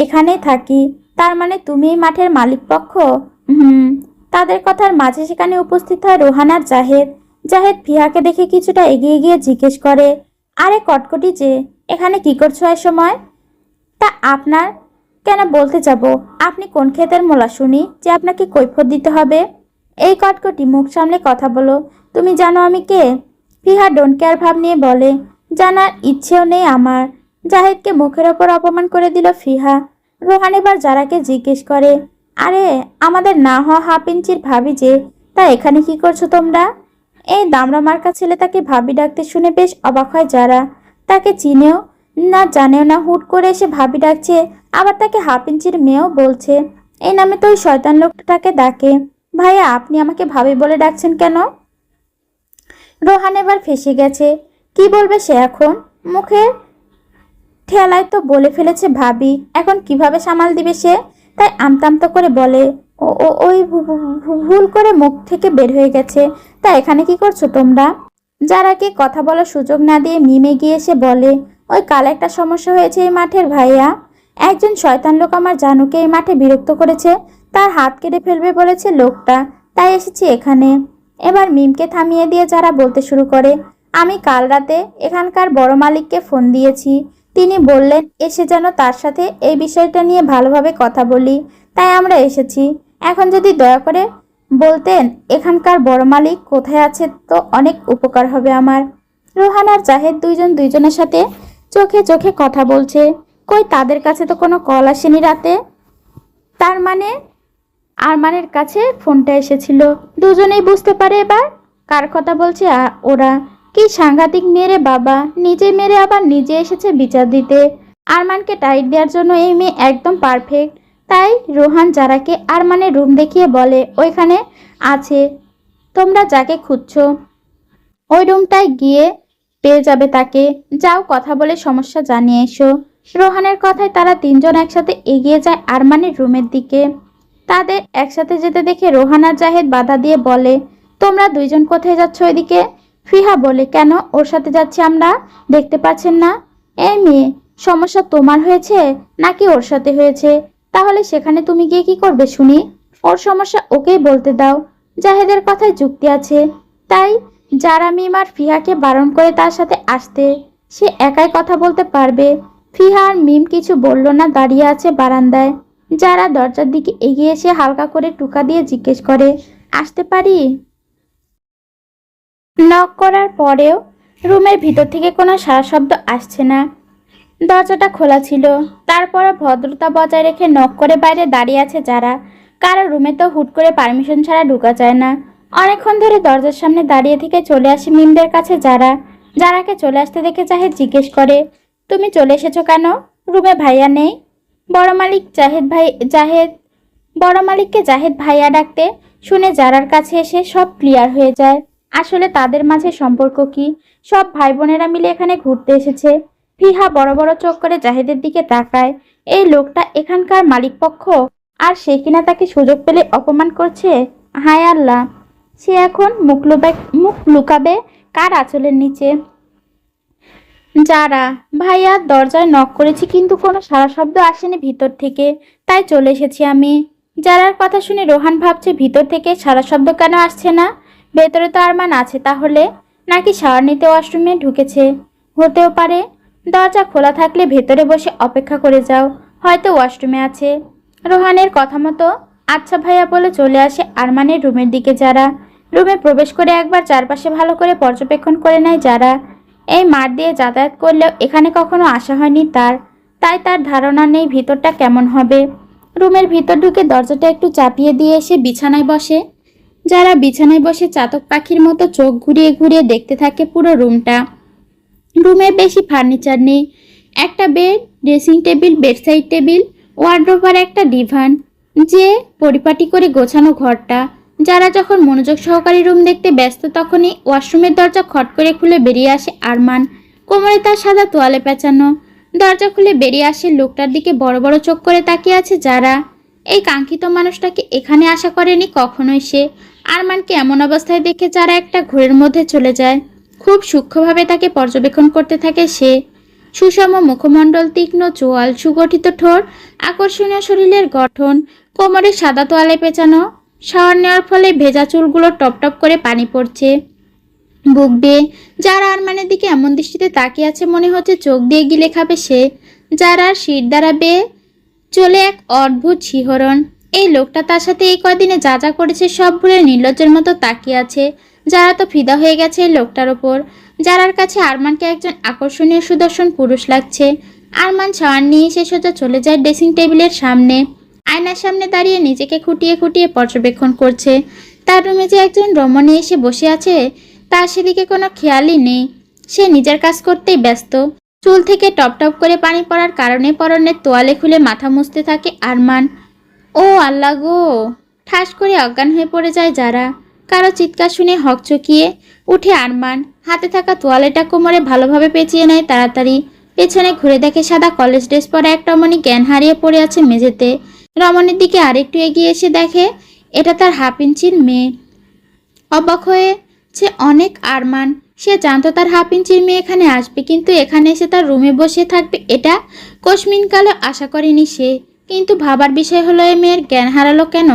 এখানেই থাকি। তার মানে তুমি এই মাঠের মালিক পক্ষ? তাদের কথার মাঝে সেখানে উপস্থিত হয় রোহান আর জাহেদ। জাহেদ ফিহাকে দেখে কিছুটা এগিয়ে গিয়ে জিজ্ঞেস করে, আরে কটকটি যে, এখানে কি করছো এই সময়? তা আপনার কেন বলতে যাব? আপনি কোন ক্ষেতের মোলা শুনি যে আপনাকে কৈফিয়ত দিতে হবে? এই কটকটি, মুখ সামলে কথা বলো। তুমি জানো আমি কে? ফিহা ডোন্ট কেয়ার ভাব নিয়ে বলে। জানার ইচ্ছেও নেই আমার। জাহিদকে মুখের ওপর অপমান করে দিল ফিহা। রোহান এবার যারাকে জিজ্ঞেস করে, আরে আমাদের না হওয়া হাফ ইঞ্চির ভাবি যে, তা এখানে কি করছো তোমরা? এই দামড়া মার্কা ছেলে তাকে ভাবি ডাকতে শুনে বেশ অবাক হয় যারা। তাকে চিনেও না জানেও না, হুট করে এসে ভাবি ডাকছে, আবার তাকে হাফ ইঞ্চির মেয়েও বলছে। এই নামে তো ওই শয়তান লোকটাকে ডাকে। ভাইয়া, আপনি আমাকে ভাবি বলে ডাকছেন কেন? রোহান এবার ফেঁসে গেছে। কি বলবে সে এখন? মুখে ঠেলায় তো বলে ফেলেছে ভাবি, এখন কিভাবে সামাল দিবে সে? তাই আমতা করে বলে, ও ও ওই ভুল করে মুখ থেকে বের হয়ে গেছে। তা এখানে কি করছো তোমরা? যারাকে কথা বলার সুযোগ না দিয়ে মিমে গিয়ে এসে বলে, ওই কাল একটা সমস্যা হয়েছে এই মাঠের ভাইয়া। একজন শয়তান লোক আমার জানুকে এই মাঠে বিরক্ত করেছে, তার হাত কেটে ফেলবে বলেছে লোকটা, তাই এসেছি এখানে। এবার মিমকে থামিয়ে দিয়ে যারা বলতে শুরু করে, আমি কাল রাতে এখানকার বড় মালিককে ফোন দিয়েছি। তিনি বললেন এসে যেন তার সাথে এই বিষয়টা নিয়ে ভালোভাবে কথা বলি, তাই আমরা এসেছি। এখন যদি দয়া করে বলতেন এখানকার বড় মালিক কোথায় আছে তো অনেক উপকার হবে আমার। রোহান আর জাহেদ দুইজন দুইজনের সাথে চোখে চোখে কথা বলছে। কই তাদের কাছে তো কোনো কল আসেনি রাতে। তার মানে আরমানের কাছে ফোনটা এসেছিল। দুজনেই বুঝতে পারে এবার কার কথা বলছে ওরা। কি সাংঘাতিক মেরে বাবা, নিজে মেরে আবার নিজে এসেছে বিচার দিতে। আরমানকে টাইট দেওয়ার জন্য এই মেয়ে একদম পারফেক্ট। তাই রোহান যারাকে আরমানের রুম দেখিয়ে বলে, ওইখানে আছে, তোমরা যাকে খুঁজছো ওই রুমটায় গিয়ে পেয়ে যাবে তাকে। যাও, কথা বলে সমস্যা জানিয়ে এসো। রোহানের কথায় তারা তিনজন একসাথে এগিয়ে যায় আরমানের রুমের দিকে। তাদের একসাথে যেতে দেখে রোহান আর জাহেদ বাধা দিয়ে বলে, তোমরা দুইজন কোথায় যাচ্ছ ওইদিকে? ফিহা বলে, কেন, ওর সাথে যাচ্ছি আমরা, দেখতে পাচ্ছেন না? এই মেয়ে, সমস্যা তোমার হয়েছে নাকি ওর সাথে হয়েছে? তাহলে সেখানে তুমি গিয়ে কি করবে শুনি? ওর সমস্যা ওকেই বলতে দাও। জাহেদের কথায় যুক্তি আছে, তাই যারা মিম আর ফিহাকে বারণ করে তার সাথে আসতে। সে একাই কথা বলতে পারবে। ফিহা আর মিম কিছু বলল না, দাঁড়িয়ে আছে বারান্দায়। যারা দরজার দিকে এগিয়ে এসে হালকা করে টুকা দিয়ে জিজ্ঞেস করে, আসতে পারি? নক করার পরেও রুমের ভিতর থেকে কোনো সাড়া শব্দ আসছে না। দরজাটা খোলা ছিল, তারপরও ভদ্রতা বজায় রেখে নক করে বাইরে দাঁড়িয়ে আছে যারা। কারো রুমে তো হুট করে পারমিশন ছাড়া ঢোকা যায় না। অনেকক্ষণ ধরে দরজার সামনে দাঁড়িয়ে থেকে চলে আসে মিমদের কাছে যারা। যারাকে চলে আসতে দেখে জাহেদ জিজ্ঞেস করে, তুমি চলে এসেছো কেন? রুমে ভাইয়া নেই? বড় মালিক বড় মালিককে জাহেদ ভাইয়া ডাকতে শুনে যারার কাছে এসে সব ক্লিয়ার হয়ে যায়। আসলে তাদের মাঝে সম্পর্ক কি। সব ভাই বোনেরা মিলে এখানে ঘুরতে এসেছে। ফিহা বড় বড় চোখ করে জাহেদের দিকে তাকায়। এই লোকটা এখানকার মালিকপক্ষ, আর সে কিনা তাকে সুযোগ পেলে অপমান করছে। হায় আল্লাহ, সে এখন মুখ লুকাবে কার আঁচলের নিচে? যারা, ভাইয়া, দরজায় নক করেছি কিন্তু কোনো সাড়া শব্দ আসেনি ভিতর থেকে, তাই চলে এসেছি আমি। যারার কথা শুনে রোহান ভাবছে ভিতর থেকে সাড়া শব্দ কেন আসছে না? ভেতরে তো আরমান আছে, তাহলে নাকি শাওয়ার নিতে ওয়াশরুমে ঢুকেছে? হতেও পারে। দরজা খোলা থাকলে ভেতরে বসে অপেক্ষা করে যাও, হয়তো ওয়াশরুমে আছে। রোহানের কথা মতো আচ্ছা ভাইয়া বলে চলে আসে আরমানের রুমের দিকে যারা। রুমে প্রবেশ করে একবার চারপাশে ভালো করে পর্যবেক্ষণ করে নেয় যারা। এই মাঠ দিয়ে যাতায়াত করলেও এখানে কখনো আসা হয়নি তার, তাই তার ধারণা নেই ভিতরটা কেমন হবে। রুমের ভিতর ঢুকে দরজাটা একটু চাপিয়ে দিয়ে এসে বিছানায় বসে। যারা বিছানায় বসে চাতক পাখির মতো চোখ ঘুরিয়ে ঘুরিয়ে দেখতে থাকে পুরো রুমটা। রুমে বেশি ফার্নিচার নেই। একটা bed, dressing table, bedside table, wardrobe আর একটা ডিভান, যে পরিপাটি করে গোছানো ঘরটা। যারা যখন মনোযোগ সহকারী রুম দেখতে ব্যস্ত তখনই ওয়াশরুমের দরজা খট করে খুলে বেরিয়ে আসে আরমান। কোমরে তার সাদা তোয়ালে পেঁচানো। দরজা খুলে বেরিয়ে আসে লোকটার দিকে বড় বড় চোখ করে তাকিয়ে আছে যারা। এই কাঙ্ক্ষিত মানুষটাকে এখানে আশা করেনি কখনোই সে। আরমানকে এমন অবস্থায় দেখে যারা একটা ঘোরের মধ্যে চলে যায়। খুব সূক্ষ্মভাবে তাকে পর্যবেক্ষণ করতে থাকে সে। সুষম মুখমণ্ডল, তীক্ষ্ণ চোয়াল, সুগঠিত ঠোঁট, আকর্ষণীয় শরীরের গঠন, কোমরে সাদা তোয়ালে পেঁচানো। শাওয়ার নেওয়ার ফলে ভেজা চুলগুলো টপ টপ করে পানি পড়ছে বুক বেয়ে। যারা আরমানের দিকে এমন দৃষ্টিতে তাকিয়ে আছে মনে হচ্ছে চোখ দিয়ে গিলে খাবে সে। যারা শির দ্বারা বেয়ে চলে এক অদ্ভুত শিহরণ। এই লোকটা তার সাথে এই কয়দিনে যা যা করেছে সব ভুলে নির্লজ্জের মতো তাকিয়ে আছে। যারা তো ফিদা হয়ে গেছে এই লোকটার ওপর। যারার কাছে আরমানকে একজন আকর্ষণীয় সুদর্শন পুরুষ লাগছে। আরমান শাওয়ার নিয়ে সে সোজা চলে যায় ড্রেসিং টেবিলের সামনে। আয়নার সামনে দাঁড়িয়ে নিজেকে খুঁটিয়ে খুঁটিয়ে পর্যবেক্ষণ করছে। তার রুমে যে একজন রমণী এসে বসে আছে তার সেদিকে কোনো খেয়ালই নেই। সে নিজের কাজ করতেই ব্যস্ত। চুল থেকে টপ টপ করে পানি পড়ার কারণে পরনের তোয়ালে খুলে মাথা মুছতে থাকে আরমান। ও আল্লাহ গো! ঠাস করে অজ্ঞান হয়ে পড়ে যায় যারা। কারো চিৎকার শুনে হকচকিয়ে উঠে আরমান। হাতে থাকা তোয়ালেটা কোমরে ভালোভাবে পেঁচিয়ে নেয় তাড়াতাড়ি। পেছনে ঘুরে দেখে সাদা কলেজ ড্রেস পরা এক রমণী জ্ঞান হারিয়ে পড়ে আছে মেঝেতে। রমণীর দিকে আরেকটু এগিয়ে এসে দেখে এটা তার হাফ ইঞ্চির মেয়ে। অবাক হয়েছে অনেক আরমান। সে জানতো তার হাফ ইঞ্চির মেয়ে এখানে আসবে, কিন্তু এখানে এসে তার রুমে বসে থাকবে এটা কোশমিনকালে আশা করেনি সে। কিন্তু ভাবার বিষয় হলো এ মেয়ের জ্ঞান হারালো কেন?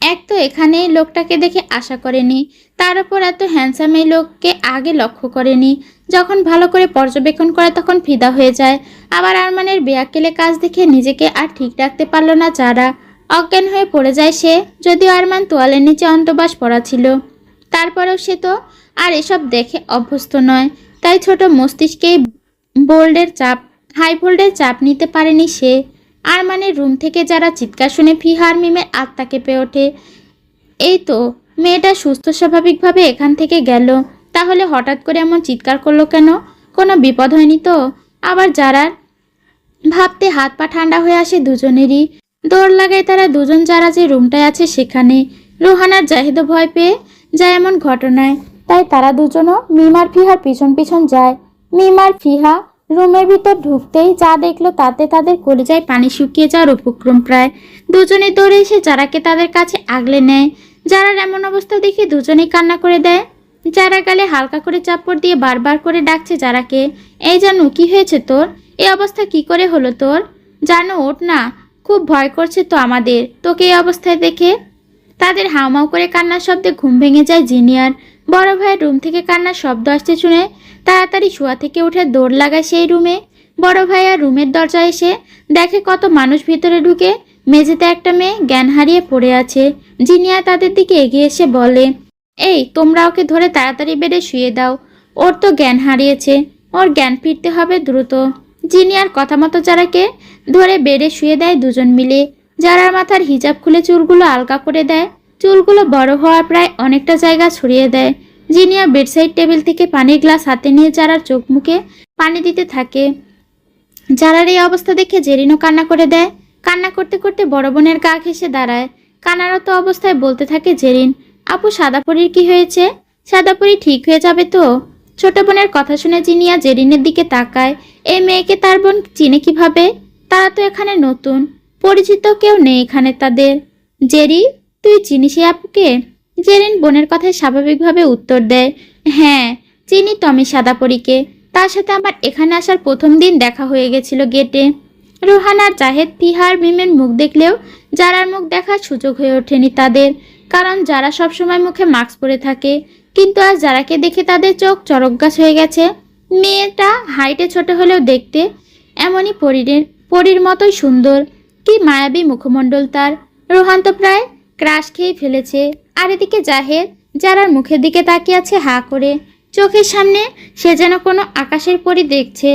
এক তো এখানে লোকটাকে দেখে আশা করেনি, তার উপর এত হ্যান্ডসাম এই লোককে আগে লক্ষ্য করেনি। যখন ভালো করে পর্যবেক্ষণ করে তখন ফিদা হয়ে যায়। আবার আরমানের বেয়াক্কেলে কাজ দেখে নিজেকে আর ঠিক রাখতে পারল না যারা। অজ্ঞান হয়ে পড়ে যায় সে। যদিও আরমান তোয়ালের নিচে অন্তর্বাস পড়া ছিল, তারপরেও সে তো আর এসব দেখে অভ্যস্ত নয়। তাই ছোট মস্তিষ্কেই হাই ভোল্টের চাপ নিতে পারেনি সে। আরমানের রুম থেকে যারা চিৎকার শুনে ফিহা আর মিমের আত্মা কেঁপে ওঠে। এই তো মেয়েটা সুস্থ স্বাভাবিকভাবে এখান থেকে গেল, তাহলে হঠাৎ করে এমন চিৎকার করলো কেন? কোনো বিপদ হয়নি তো? আবার যারার ভাবতে হাত পা ঠান্ডা হয়ে আসে দুজনেরই। দৌড় লাগায় তারা দুজন যারা যে রুমটায় আছে সেখানে। রোহান আর জাহিদও ভয় পেয়ে যায় এমন ঘটনায়, তাই তারা দুজনও মিম আর ফিহার পিছন পিছন যায়। মিম আর ফিহা রুমের ভিতর ঢুকতেই যা দেখলো তাতে তাদের কলিজায় পানি শুকিয়ে যাওয়ার উপক্রম প্রায়। দুজনে দৌড়ে এসে যারাকে তাদের কাছে আগলে নেয়। যারার এমন অবস্থা দেখে দুজনেই কান্না করে দেয়। যারা গালে হালকা করে চাপড় দিয়ে বারবার করে ডাকছে যারাকে, এই জানু কি হয়েছে তোর? এই অবস্থা কি করে হলো তোর? জানো ওঠ না, খুব ভয় করছে তো আমাদের তোকে এই অবস্থায় দেখে। তাদের হাউমাউ করে কান্নার শব্দে ঘুম ভেঙে যায় জিনিয়ার। বড় ভাইয়ের রুম থেকে কান্নার শব্দ আসতে শুনে তাড়াতাড়ি শোয়া থেকে উঠে দৌড় লাগায় সেই রুমে। বড় ভাইয়া রুমের দরজায় এসে দেখে কত মানুষ ভিতরে ঢুকে। মেঝেতে একটা মেয়ে জ্ঞান হারিয়ে পড়ে আছে। জিনিয়া তাদের দিকে এগিয়ে এসে বলে, এই তোমরা ওকে ধরে তাড়াতাড়ি বেডে শুয়ে দাও, ওর তো জ্ঞান হারিয়েছে, ওর জ্ঞান ফিরতে হবে দ্রুত। জিনিয়ার কথা মতো যারাকে ধরে বেডে শুয়ে দেয় দুজন মিলে। যারার মাথার হিজাব খুলে চুলগুলো আলগা করে দেয়। চুলগুলো বড় হওয়ার প্রায় অনেকটা জায়গা ছড়িয়ে দেয়। জিনিয়া বেডসাইড টেবিল থেকে পানির গ্লাস হাতে নিয়ে যারার চোখ মুখে পানি দিতে থাকে। যারার এই অবস্থা দেখে জেরিনও কান্না করে দেয়। কান্না করতে করতে বড় বোনের গা ঘেঁষে দাঁড়ায়। কান্নারত অবস্থায় বলতে থাকে জেরিন, আপু সাদাপরির কি হয়েছে? সাদাপরি ঠিক হয়ে যাবে তো? ছোট বোনের কথা শুনে জিনিয়া জেরিনের দিকে তাকায়। এই মেয়েকে তার বোন চিনে কিভাবে? তারা তো এখানে নতুন, পরিচিত কেউ নেই এখানে তাদের। জেরি, তুই চিনিস এই আপুকে? জেরিন বোনের কথায় স্বাভাবিকভাবে উত্তর দেয়, হ্যাঁ চিনি টমি সাদাপরিকে। তার সাথে আমার এখানে আসার প্রথম দিন দেখা হয়ে গেছিল গেটে। রোহান আর জাহেদ ফিহার মিমের মুখ দেখলেও যারার মুখ দেখার সুযোগ হয়ে ওঠেনি তাদের, কারণ যারা সবসময় মুখে মাস্ক পরে থাকে। কিন্তু আজ যারাকে দেখে তাদের চোখ চরকগাছ হয়ে গেছে। মেয়েটা হাইটে ছোট হলেও দেখতে এমনই পরীর মতোই সুন্দর। কি মায়াবী মুখমণ্ডল তার। রোহান তো প্রায় ক্রাশ খেয়ে ফেলেছে। আর এদিকে জাহেদ যারার মুখের দিকে তাকিয়ে আছে হা করে। চোখের সামনে সে যেন কোনো আকাশের পরী দেখছে।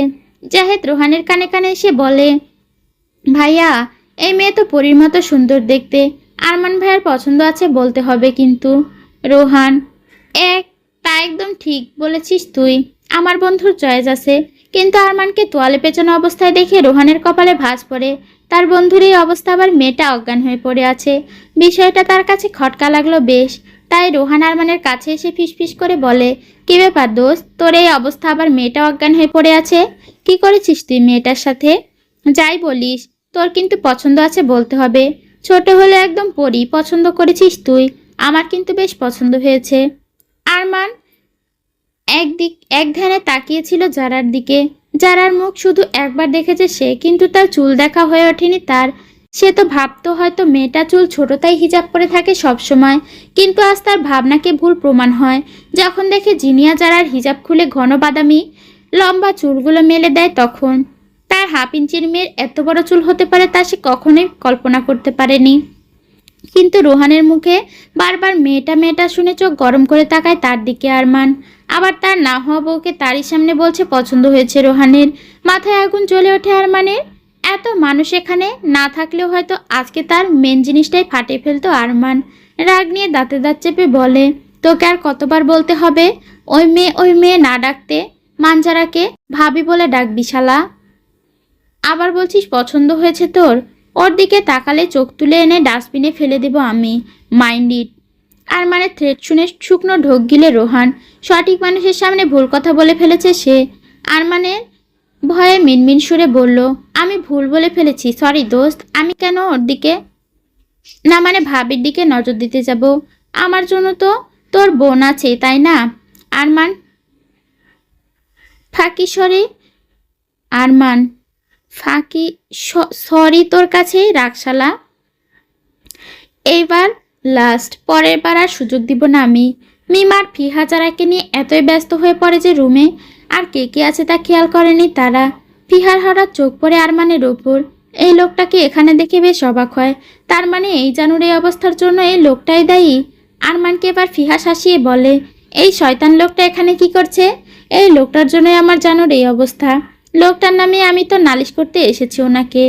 জাহেদ রোহানের কানে কানে এসে বলে, ভাইয়া এই মেয়ে তো পরীর মতো সুন্দর দেখতে। আরমান ভাইয়ার পছন্দ আছে বলতে হবে কিন্তু। রোহান, তা একদম ঠিক বলেছিস তুই। আমার বন্ধুর চয়েস আছে, কিন্তু আরমানকে তোয়ালে পেঁচানো অবস্থায় দেখে রোহানের কপালে ভাঁজ পড়ে। তার বন্ধুর এই অবস্থা, আবার মেয়েটা অজ্ঞান হয়ে পড়ে আছে। বিষয়টা তার কাছে খটকা লাগলো বেশ। তাই রোহান আরমানের কাছে এসে ফিসফিস করে বলে, কি ব্যাপার দোস্ত, তোর এই অবস্থা, আবার মেয়েটা অজ্ঞান হয়ে পড়ে আছে? কি করেছিস তুই মেয়েটার সাথে? যাই বলিস, তোর কিন্তু পছন্দ আছে বলতে হবে। ছোট হলে একদম পরি পছন্দ করেছিস তুই, আমার কিন্তু বেশ পছন্দ হয়েছে। আরমান এক ধ্যানে তাকিয়েছিল যারার দিকে। যারার মুখ শুধু একবার দেখেছে সে, কিন্তু তার চুল দেখা হয়ে ওঠেনি তার। সে তো ভাবতো হয়তো মেয়েটা চুল ছোট তাই হিজাব পরে থাকে সব সময়, কিন্তু আজ তার ভাবনাকে ভুল প্রমাণ হয় যখন দেখে জিনিয়া যারার হিজাব খুলে ঘন বাদামি লম্বা চুলগুলো মেলে দেয়। তখন তার আর হাফ ইঞ্চির মেয়ের এত বড় চুল হতে পারে তা সে কখনোই কল্পনা করতে পারেনি। কিন্তু রোহানের মুখে বারবার মেয়েটা মেয়েটা শুনে চোখ গরম করে তাকায় তার দিকে আরমান। আবার তার না হওয়া বউকে তারই সামনে বলছে পছন্দ হয়েছে রোহানের। মাথায় আগুন জ্বলে ওঠে আরমানের। এত মানুষ এখানে না থাকলেও হয়তো আজকে তার মেন জিনিসটাই ফাটিয়ে ফেলতো আরমান। রাগ নিয়ে দাঁতে দাঁত চেপে বলে, তোকে আর কতবার বলতে হবে ওই মেয়ে না ডাকতে? মাঞ্জারাকে ভাবি বলে ডাকবি শালা। আবার বলছিস পছন্দ হয়েছে তোর? ওর দিকে তাকালে চোখ তুলে এনে ডাস্টবিনে ফেলে দেব আমি। Mind it. আরমানের থ্রেট শুনে শুকনো ঢোক গিলে রোহান। সঠিক মানুষের সামনে ভুল কথা বলে ফেলেছে সে। আরমানের ভয়ে মিনমিন সুরে বলল, আমি ভুল বলে ফেলেছি, সরি দোস্ত। আমি কেন ওর দিকে না মানে ভাবির দিকে নজর দিতে যাব? আমার জন্য তো তোর বোন আছে, তাই না? আরমান ফাঁকি সরি আরমান ফাঁকি সরি তোর কাছেই রাখশালা। এইবার লাস্ট, পরের বার আর সুযোগ দিব না আমি। মিমার ফিহা যারাকে নিয়ে এতই ব্যস্ত হয়ে পড়ে যে রুমে আর কে কে আছে তা খেয়াল করেনি তারা। ফিহার হঠাৎ চোখ পড়ে আরমানের ওপর। এই লোকটাকে এখানে দেখে বেশ অবাক হয়। তার মানে এই জানুর এই অবস্থার জন্য এই লোকটাই দায়ী। আরমানকে এবার ফিহা শাসিয়ে বলে, এই শয়তান লোকটা এখানে কি করছে? এই লোকটার জন্যই আমার জানুর এই অবস্থা। লোকটার নামে আমি তো নালিশ করতে এসেছি ওনাকে।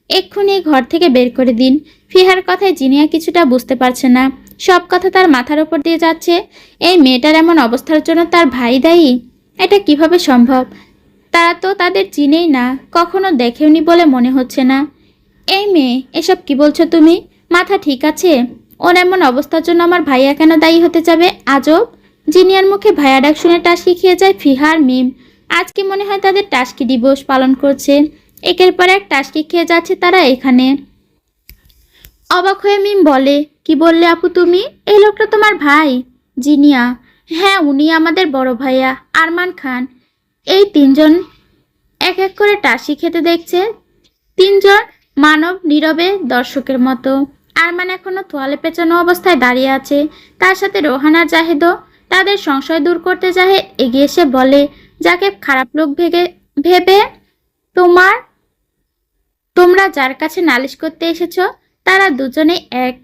এক্ষুনি ঘর থেকে বের করে দিন। ফিহার কথায় জিনিয়া কিছুটা বুঝতে পারছে না। সব কথা তার মাথার উপর দিয়ে যাচ্ছে। এই মেয়েটার এমন অবস্থার জন্য তার ভাই দায়ী? এটা কিভাবে সম্ভব? তারা তো তাদের চিনেই না, কখনো দেখেওনি বলে মনে হচ্ছে না। এই মেয়ে, এসব কি বলছো তুমি? মাথা ঠিক আছে? ওর এমন অবস্থার জন্য আমার ভাইয়া কেন দায়ী হতে যাবে? আজব। জিনিয়ার মুখে ভাইয়া ডাক শুনে টাসকি খেয়ে যায় ফিহার মিম। আজকে মনে হয় তাদের টাসকি দিবস পালন করছে। একের পর এক টাসকি খেয়ে যাচ্ছে তারা এখানে। অবাক হয়ে মিম বলে, কি বললে আপু তুমি? এই লোকটা তোমার ভাই? জিনিয়া, হ্যাঁ উনি আমাদের বড় ভাইয়া আরমান খান। এই তিনজন এক এক করে টাসি খেতে দেখছে। তিনজন মানব নীরবে দর্শকের মতো। আরমান এখনো তোয়ালে পেঁচানো অবস্থায় দাঁড়িয়ে আছে। তার সাথে রোহান আর জাহেদও। তাদের সংশয় দূর করতে জাহেদ এগিয়ে এসে বলে, যাকে খারাপ লোক ভেবে তোমরা যার কাছে নালিশ করতে এসেছো তারা দুজনে এক।